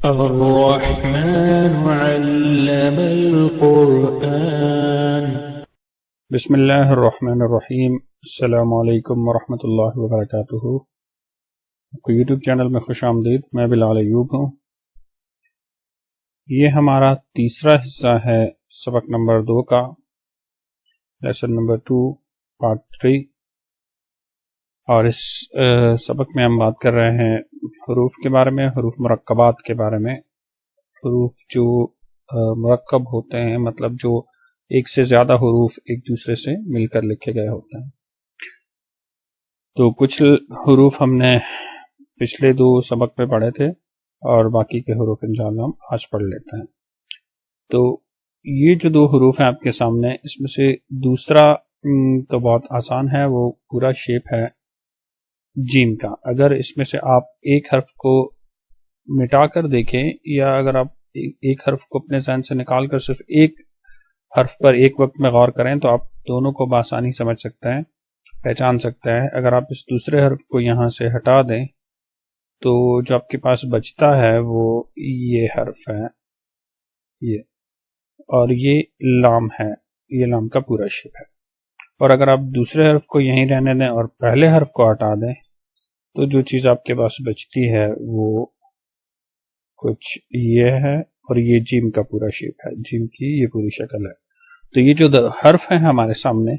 الرحمن علم القرآن۔ بسم اللہ الرحمن الرحیم۔ السلام علیکم ورحمۃ اللہ وبرکاتہ۔ یوٹیوب چینل میں خوش آمدید۔ میں بلال ایوب ہوں۔ یہ ہمارا تیسرا حصہ ہے سبق نمبر 2 کا، لیسن نمبر 2 پارٹ 3، اور اس سبق میں ہم بات کر رہے ہیں حروف کے بارے میں، حروف مرکبات کے بارے میں۔ حروف جو مرکب ہوتے ہیں، مطلب جو ایک سے زیادہ حروف ایک دوسرے سے مل کر لکھے گئے ہوتے ہیں۔ تو کچھ حروف ہم نے پچھلے 2 سبق میں پڑھے تھے، اور باقی کے حروف انشاءاللہ ہم آج پڑھ لیتے ہیں۔ تو یہ جو 2 حروف ہیں آپ کے سامنے، اس میں سے دوسرا تو بہت آسان ہے، وہ پورا شیپ ہے جیم کا۔ اگر اس میں سے آپ ایک حرف کو مٹا کر دیکھیں، یا اگر آپ ایک حرف کو اپنے ذہن سے نکال کر صرف ایک حرف پر ایک وقت میں غور کریں، تو آپ دونوں کو بآسانی سمجھ سکتے ہیں، پہچان سکتے ہیں۔ اگر آپ اس دوسرے حرف کو یہاں سے ہٹا دیں تو جو آپ کے پاس بچتا ہے وہ یہ حرف ہے، یہ، اور یہ لام ہے، یہ لام کا پورا شیپ ہے۔ اور اگر آپ دوسرے حرف کو یہیں رہنے دیں اور پہلے حرف کو ہٹا دیں، تو جو چیز آپ کے پاس بچتی ہے وہ کچھ یہ ہے، اور یہ جیم کا پورا شیپ ہے، جیم کی یہ پوری شکل ہے۔ تو یہ جو حرف ہیں ہمارے سامنے،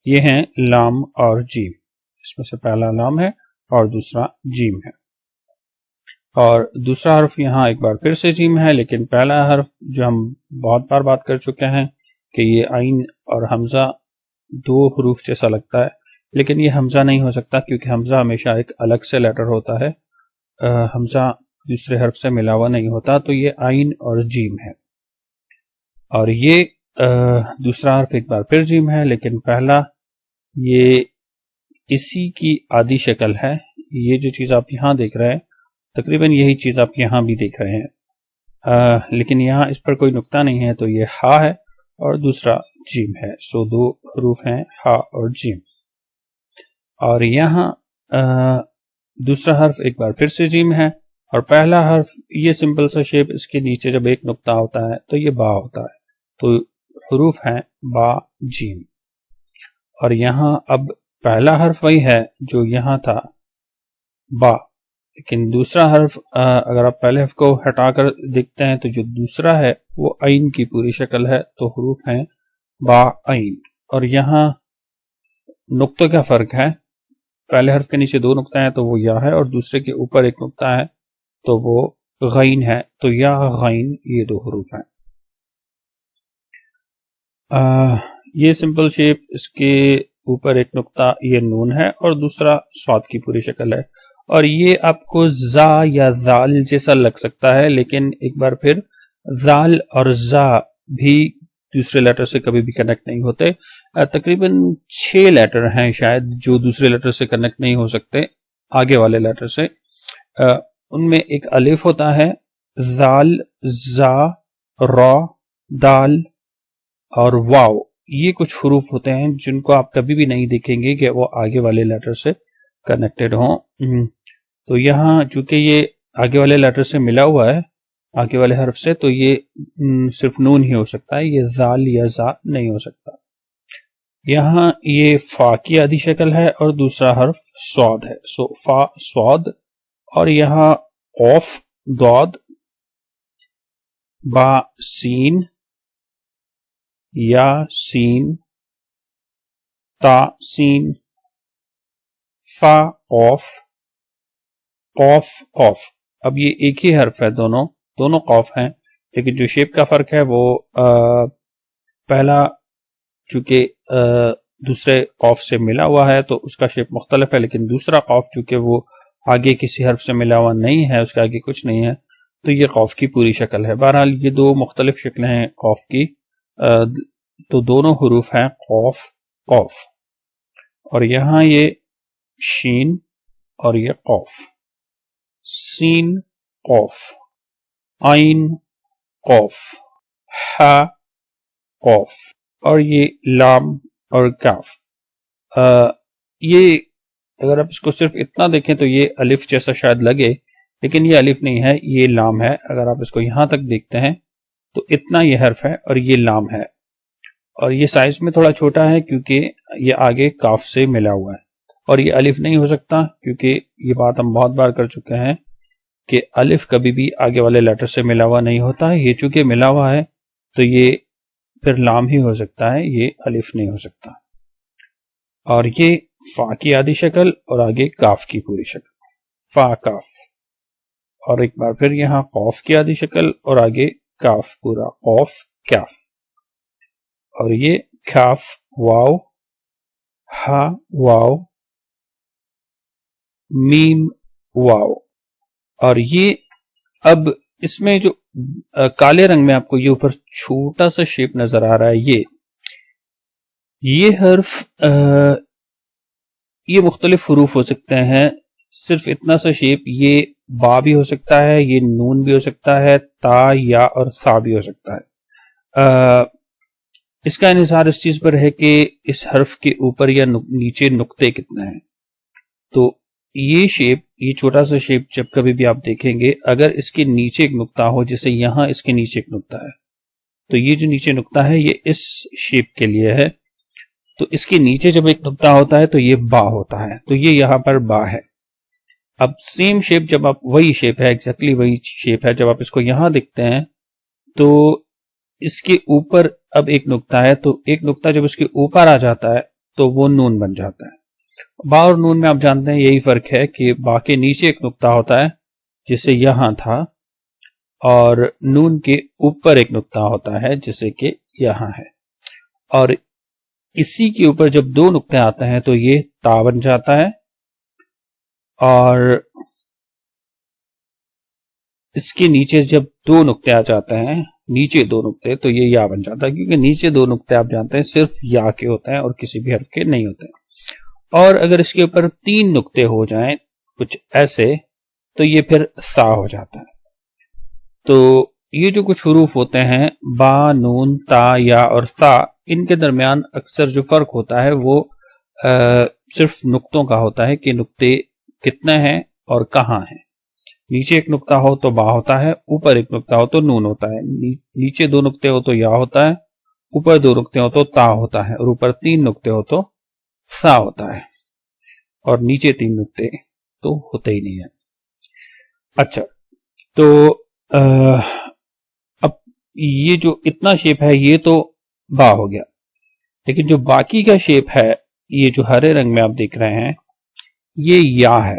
یہ ہیں لام اور جیم۔ اس میں سے پہلا لام ہے اور دوسرا جیم ہے، اور دوسرا حرف یہاں ایک بار پھر سے جیم ہے، لیکن پہلا حرف جو ہم بہت بار بات کر چکے ہیں کہ یہ عین اور حمزہ 2 حروف جیسا لگتا ہے، لیکن یہ حمزہ نہیں ہو سکتا، کیونکہ حمزہ ہمیشہ ایک الگ سے لیٹر ہوتا ہے، حمزہ دوسرے حرف سے ملا ہوا نہیں ہوتا۔ تو یہ عین اور جیم ہے، اور یہ دوسرا حرف ایک بار پھر جیم ہے، لیکن پہلا یہ اسی کی آدھی شکل ہے۔ یہ جو چیز آپ یہاں دیکھ رہے ہیں، تقریباً یہی چیز آپ یہاں بھی دیکھ رہے ہیں، لیکن یہاں اس پر کوئی نقطہ نہیں ہے، تو یہ ہا ہے اور دوسرا جیم ہے۔ سو 2 حروف ہیں، ہا اور جیم۔ اور یہاں دوسرا حرف ایک بار پھر سے جیم ہے، اور پہلا حرف یہ سمپل سا شیپ، اس کے نیچے جب ایک نقطہ ہوتا ہے تو یہ با ہوتا ہے۔ تو حروف ہیں با جیم۔ اور یہاں اب پہلا حرف وہی ہے جو یہاں تھا، با، لیکن دوسرا حرف اگر آپ پہلے حرف کو ہٹا کر دیکھتے ہیں تو جو دوسرا ہے وہ عین کی پوری شکل ہے۔ تو حروف ہیں با عین۔ اور یہاں نقطوں کا فرق ہے، پہلے حرف کے نیچے 2 نقطہ ہیں تو وہ یا ہے، اور دوسرے کے اوپر ایک نقطہ ہے تو وہ غین ہے۔ تو یا غین، یہ 2 حروف ہیں۔ یہ سمپل شیپ، اس کے اوپر ایک نقطہ، یہ نون ہے، اور دوسرا صاد کی پوری شکل ہے۔ اور یہ آپ کو زا یا زال جیسا لگ سکتا ہے، لیکن ایک بار پھر زال اور زا بھی دوسرے لیٹر سے کبھی بھی کنیکٹ نہیں ہوتے۔ تقریباً 6 لیٹر ہیں شاید جو دوسرے لیٹر سے کنیکٹ نہیں ہو سکتے، آگے والے لیٹر سے۔ ان میں ایک الف ہوتا ہے، زال، زا، را، دال اور واو۔ یہ کچھ حروف ہوتے ہیں جن کو آپ کبھی بھی نہیں دیکھیں گے کہ وہ آگے والے لیٹر سے کنیکٹڈ ہوں۔ تو یہاں چونکہ یہ آگے والے لیٹر سے ملا ہوا ہے، آگے والے حرف سے، تو یہ صرف نون ہی ہو سکتا ہے، یہ زال یا زا نہیں ہو سکتا۔ یہاں یہ فا کی آدھی شکل ہے، اور دوسرا حرف صاد ہے، سو فا صاد۔ اور یہاں قوف، ضاد، با سین، یا سین، تا سین، فا قوف، قوف قوف۔ اب یہ ایک ہی حرف ہے، دونوں قوف ہیں، لیکن جو شیپ کا فرق ہے وہ پہلا چونکہ دوسرے قوف سے ملا ہوا ہے تو اس کا شیپ مختلف ہے، لیکن دوسرا قوف چونکہ وہ آگے کسی حرف سے ملا ہوا نہیں ہے، اس کے آگے کچھ نہیں ہے، تو یہ قوف کی پوری شکل ہے۔ بہرحال یہ 2 مختلف شکلیں ہیں قوف کی۔ تو دونوں حروف ہیں قوف، قوف۔ اور یہاں یہ شین اور یہ قوف، سین قوف، عین قوف، ہا قوف، اور یہ لام اور کاف۔ یہ اگر آپ اس کو صرف اتنا دیکھیں تو یہ الف جیسا شاید لگے، لیکن یہ الف نہیں ہے، یہ لام ہے. اگر آپ اس کو یہاں تک دیکھتے ہیں تو اتنا یہ حرف ہے اور یہ لام ہے، اور یہ سائز میں تھوڑا چھوٹا ہے کیونکہ یہ آگے کاف سے ملا ہوا ہے. اور یہ الف نہیں ہو سکتا کیونکہ یہ بات ہم بہت بار کر چکے ہیں کہ الف کبھی بھی آگے والے لیٹر سے ملا ہوا نہیں ہوتا. یہ چونکہ ملا ہوا ہے تو یہ پھر لام ہی ہو سکتا ہے، یہ الف نہیں ہو سکتا. اور یہ فا کی آدھی شکل اور آگے کاف کی پوری شکل، فا کاف. اور ایک بار پھر یہاں قوف کی آدھی شکل اور آگے کاف پورا، قوف کاف. اور یہ کاف واو ہا واو میم واو. اور یہ اب اس میں جو کالے رنگ میں آپ کو یہ اوپر چھوٹا سا شیپ نظر آ رہا ہے، یہ حرف یہ مختلف حروف ہو سکتے ہیں. صرف اتنا سا شیپ، یہ با بھی ہو سکتا ہے، یہ نون بھی ہو سکتا ہے، تا یا اور سا بھی ہو سکتا ہے. اس کا انحصار اس چیز پر ہے کہ اس حرف کے اوپر یا نیچے نقطے کتنے ہیں. تو یہ شیپ، یہ چھوٹا سا شیپ جب کبھی بھی آپ دیکھیں گے، اگر اس کے نیچے ایک نقطہ ہو، جیسے یہاں اس کے نیچے ایک نقطہ ہے، تو یہ جو نیچے نقطہ ہے یہ اس شیپ کے لیے ہے. تو اس کے نیچے جب ایک نقطہ ہوتا ہے تو یہ با ہوتا ہے، تو یہ یہاں پر با ہے. اب سیم شیپ جب آپ، وہی شیپ ہے، ایگزیکٹلی وہی شیپ ہے، جب آپ اس کو یہاں دیکھتے ہیں تو اس کے اوپر اب ایک نقطہ ہے، تو ایک نقطہ جب اس کے اوپر آ جاتا ہے تو وہ نون بن جاتا ہے. با اور نون میں آپ جانتے ہیں یہی فرق ہے کہ با کے نیچے ایک نقطہ ہوتا ہے جسے یہاں تھا، اور نون کے اوپر ایک نقطہ ہوتا ہے جیسے کہ یہاں ہے. اور اسی کے اوپر جب دو نقطے آتے ہیں تو یہ تا بن جاتا ہے، اور اس کے نیچے جب دو نقطے آ جاتے ہیں، نیچے دو نقطے، تو یہ یا بن جاتا ہے، کیونکہ نیچے دو نقطے آپ جانتے ہیں صرف یا کے ہوتے ہیں اور کسی بھی حرف کے نہیں ہوتے. اور اگر اس کے اوپر تین نقطے ہو جائیں کچھ ایسے تو یہ پھر سا ہو جاتا ہے. تو یہ جو کچھ حروف ہوتے ہیں، با، نون، تا، یا اور سا، ان کے درمیان اکثر جو فرق ہوتا ہے وہ صرف نقطوں کا ہوتا ہے کہ نقطے کتنے ہیں اور کہاں ہیں. نیچے ایک نقطہ ہو تو با ہوتا ہے، اوپر ایک نقطہ ہو تو نون ہوتا ہے، نیچے دو نقطے ہو تو یا ہوتا ہے، اوپر دو نقطے ہو تو تا ہوتا ہے، اور اوپر تین نقطے ہو تو سا ہوتا ہے، اور نیچے تین نقطے تو ہوتے ہی نہیں ہے. اچھا، تو اب یہ جو اتنا شیپ ہے یہ تو با ہو گیا، لیکن جو باقی کا شیپ ہے، یہ جو ہرے رنگ میں آپ دیکھ رہے ہیں، یہ یا ہے.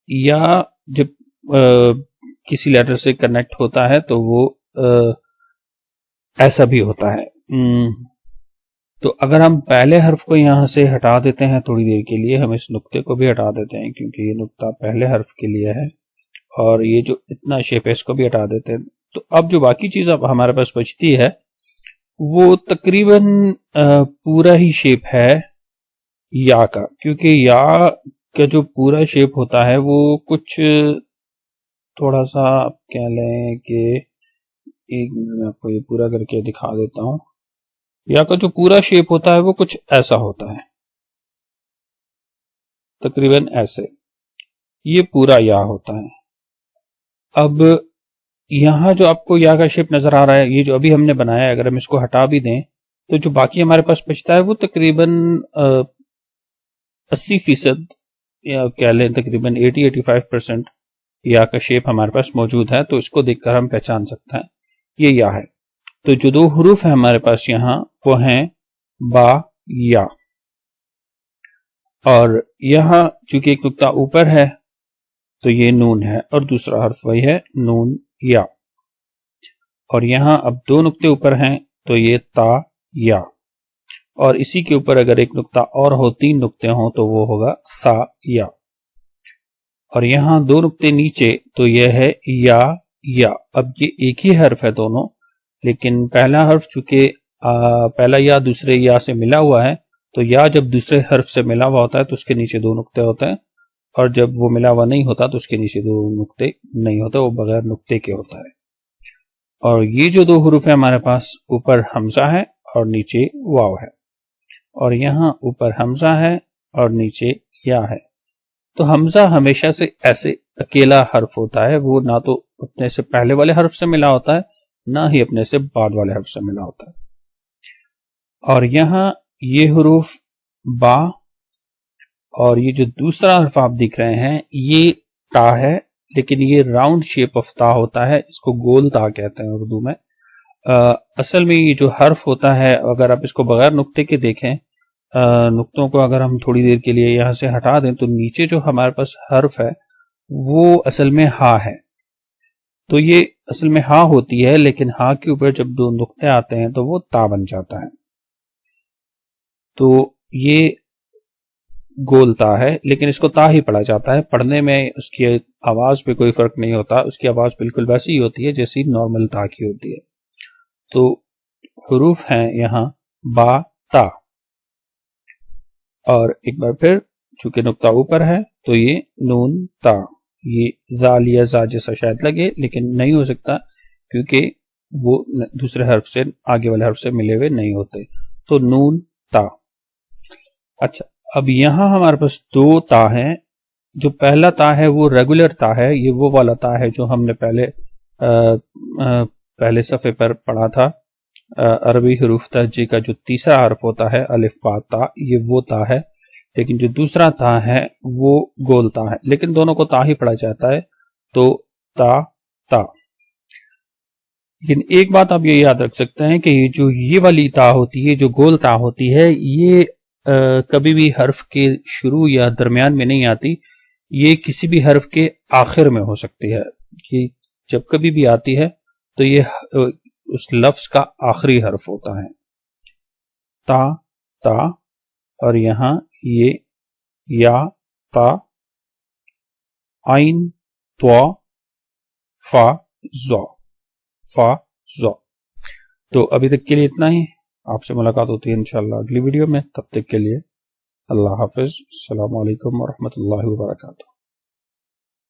یا جب کسی لیٹر سے کنیکٹ ہوتا ہے تو وہ ایسا بھی ہوتا ہے. تو اگر ہم پہلے حرف کو یہاں سے ہٹا دیتے ہیں تھوڑی دیر کے لیے، ہم اس نقطے کو بھی ہٹا دیتے ہیں کیونکہ یہ نقطہ پہلے حرف کے لیے ہے، اور یہ جو اتنا شیپ ہے اس کو بھی ہٹا دیتے ہیں. تو اب جو باقی چیز اب ہمارے پاس بچتی ہے وہ تقریباً پورا ہی شیپ ہے یا کا، کیونکہ یا کا جو پورا شیپ ہوتا ہے وہ کچھ تھوڑا سا آپ کہہ لیں کہ ایک میں آپ کو یہ پورا کر کے دکھا دیتا ہوں. یا کا جو پورا شیپ ہوتا ہے وہ کچھ ایسا ہوتا ہے، تقریباً ایسے، یہ پورا یا ہوتا ہے. اب یہاں جو آپ کو یا کا شیپ نظر آ رہا ہے، یہ جو ابھی ہم نے بنایا ہے، اگر ہم اس کو ہٹا بھی دیں تو جو باقی ہمارے پاس بچتا ہے وہ تقریباً 80%، یا کہہ لیں تقریباً 80-85% یا کا شیپ ہمارے پاس موجود ہے. تو اس کو دیکھ کر ہم پہچان سکتے ہیں یہ یا ہے. تو جو دو حروف ہیں ہمارے پاس یہاں وہ ہیں با، یا. اور یہاں چونکہ ایک نقطہ اوپر ہے تو یہ نون ہے، اور دوسرا حرف وہی ہے نون یا. اور یہاں اب دو نقطے اوپر ہیں تو یہ تا، یا. اور اسی کے اوپر اگر ایک نقطہ اور ہو، تین نقطے ہوں تو وہ ہوگا سا، یا. اور یہاں دو نقطے نیچے تو یہ ہے یا، یا. اب یہ ایک ہی حرف ہے دونوں، لیکن پہلا حرف چونکہ پہلا یا دوسرے یا سے ملا ہوا ہے، تو یا جب دوسرے حرف سے ملا ہوا ہوتا ہے تو اس کے نیچے دو نقطے ہوتے ہیں، اور جب وہ ملا ہوا نہیں ہوتا تو اس کے نیچے دو نقطے نہیں ہوتے، وہ بغیر نقطے کے ہوتا ہے. اور یہ جو دو حروف ہیں ہمارے پاس، اوپر حمزہ ہے اور نیچے واو ہے، اور یہاں اوپر حمزہ ہے اور نیچے یا ہے. تو حمزہ ہمیشہ سے ایسے اکیلا حرف ہوتا ہے، وہ نہ تو اپنے سے پہلے والے حرف سے ملا ہوتا ہے نہ ہی اپنے سے بعد والے حرف سے ملا ہوتا ہے. اور یہاں یہ حروف با اور یہ جو دوسرا حرف آپ دیکھ رہے ہیں یہ تا ہے، لیکن یہ راؤنڈ شیپ آف تا ہوتا ہے، اس کو گول تا کہتے ہیں اردو میں. اصل میں یہ جو حرف ہوتا ہے اگر آپ اس کو بغیر نقطے کے دیکھیں، نقطوں کو اگر ہم تھوڑی دیر کے لیے یہاں سے ہٹا دیں تو نیچے جو ہمارے پاس حرف ہے وہ اصل میں ہا ہے. تو یہ اصل میں ہا ہوتی ہے، لیکن ہا کے اوپر جب دو نقطے آتے ہیں تو وہ تا بن جاتا ہے. تو یہ گول تا ہے، لیکن اس کو تا ہی پڑھا جاتا ہے. پڑھنے میں اس کی آواز پہ کوئی فرق نہیں ہوتا، اس کی آواز بالکل ویسی ہی ہوتی ہے جیسی نارمل تا کی ہوتی ہے. تو حروف ہیں یہاں با تا، اور ایک بار پھر چونکہ نقطہ اوپر ہے تو یہ نون تا. یہ زال یا زا جیسا شاید لگے لیکن نہیں ہو سکتا کیونکہ وہ دوسرے حرف سے آگے والے حرف سے ملے ہوئے نہیں ہوتے. تو نون تا. اچھا، اب یہاں ہمارے پاس دو تا ہیں. جو پہلا تا ہے وہ ریگولر تا ہے، یہ وہ والا تا ہے جو ہم نے پہلے صفحے پر پڑھا تھا. عربی حروف تہجی کا جو تیسرا حرف ہوتا ہے الف با تا، یہ وہ تا ہے. لیکن جو دوسرا تا ہے وہ گول تا ہے، لیکن دونوں کو تا ہی پڑھا جاتا ہے. تو تا تا. لیکن ایک بات آپ یہ یاد رکھ سکتے ہیں کہ یہ والی تا ہوتی ہے، جو گول تا ہوتی ہے، یہ کبھی بھی حرف کے شروع یا درمیان میں نہیں آتی. یہ کسی بھی حرف کے آخر میں ہو سکتی ہے. یہ جب کبھی بھی آتی ہے تو یہ اس لفظ کا آخری حرف ہوتا ہے. تا تا، اور یہاں یہ یا تا، عین طوا فا زا، فا زا. تو ابھی تک کے لیے اتنا ہی. آپ سے ملاقات ہوتی ہے انشاءاللہ اگلی ویڈیو میں. تب تک کے لیے اللہ حافظ. السلام علیکم ورحمۃ اللہ وبرکاتہ.